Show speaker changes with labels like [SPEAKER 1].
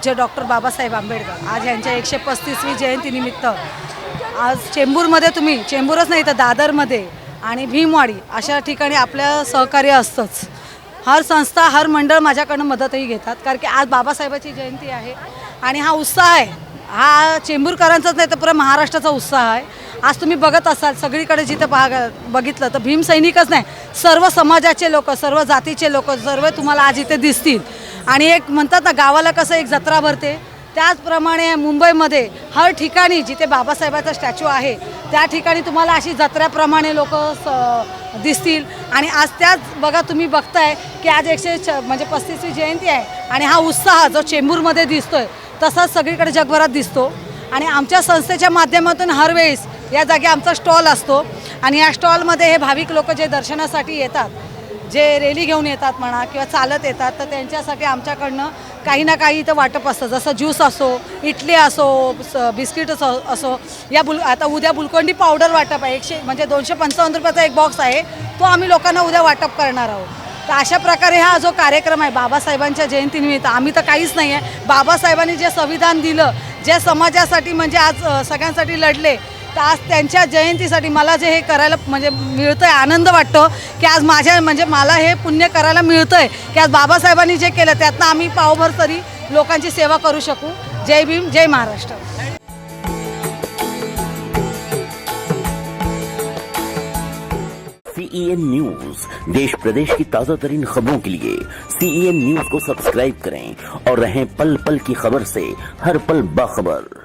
[SPEAKER 1] पूज्य डॉक्टर बाबासाहेब आंबेडकर आज यांच्या 135वी जयंतीनिमित्त आज चेंबूरमध्ये तुम्ही चेंबूरच नाही तर दादरमध्ये आणि भीमवाडी अशा ठिकाणी आपलं सहकार्य असतंच. हर संस्था हर मंडळ माझ्याकडनं मदतही घेतात कारण की आज बाबासाहेबाची जयंती आहे आणि हा उत्साह आहे हा चेंबूरकरांचाच नाही तर पुरा महाराष्ट्राचा उत्साह आहे. आज तुम्ही बघत असाल सगळीकडे जिथं बघितलं तर भीमसैनिकच नाही सर्व समाजाचे लोक सर्व जातीचे लोक सर्व तुम्हाला आज इथे दिसतील. आणि एक म्हणतात ना गावाला कसं एक जत्रा भरते त्याचप्रमाणे मुंबईमध्ये हर ठिकाणी जिथे बाबासाहेबाचा स्टॅच्यू आहे त्या ठिकाणी तुम्हाला अशी जत्रेप्रमाणे लोक दिसतील. आणि आज त्याच बघा तुम्ही बघताय की आज 135वी जयंती आहे आणि हा उत्साह जो चेंबूरमध्ये दिसतोय तसाच सगळीकडे जगभरात दिसतो. आणि आमच्या संस्थेच्या माध्यमातून हर वेळेस या जागी आमचा स्टॉल असतो आणि या स्टॉलमध्ये हे भाविक लोक जे दर्शनासाठी येतात जे रेली घेऊन येतात म्हणा किंवा चालत येतात तर त्यांच्यासाठी आमच्याकडनं काही ना काही इथं वाटप असतं. जसं ज्यूस असो इडली असो बिस्किट असो या आता उद्या गुलकोंडी पावडर वाटप आहे म्हणजे 255 रुपयाचा एक बॉक्स आहे तो आम्ही लोकांना उद्या वाटप करणार आहोत. तर अशा प्रकारे हा जो कार्यक्रम आहे बाबासाहेबांच्या जयंतीनिमित्त आम्ही तर काहीच नाही आहे बाबासाहेबांनी जे संविधान दिलं जे समाजासाठी म्हणजे आज सगळ्यांसाठी लढले तर आज त्यांच्या जयंतीसाठी मला जे हे करायला म्हणजे मिळतं आहे आनंद वाटतो की आज माझ्या म्हणजे मला हे पुण्य करायला मिळतं आहे की आज बाबासाहेबांनी जे केलं त्यातनं आम्ही पावभर तरी लोकांची सेवा करू शकू. जय भीम जय महाराष्ट्र.
[SPEAKER 2] CEN न्यूज देश प्रदेश की ताजा तरीन खबरों के लिए CEN न्यूज को सब्सक्राइब करें और रहें पल पल की खबर से हर पल बाखबर.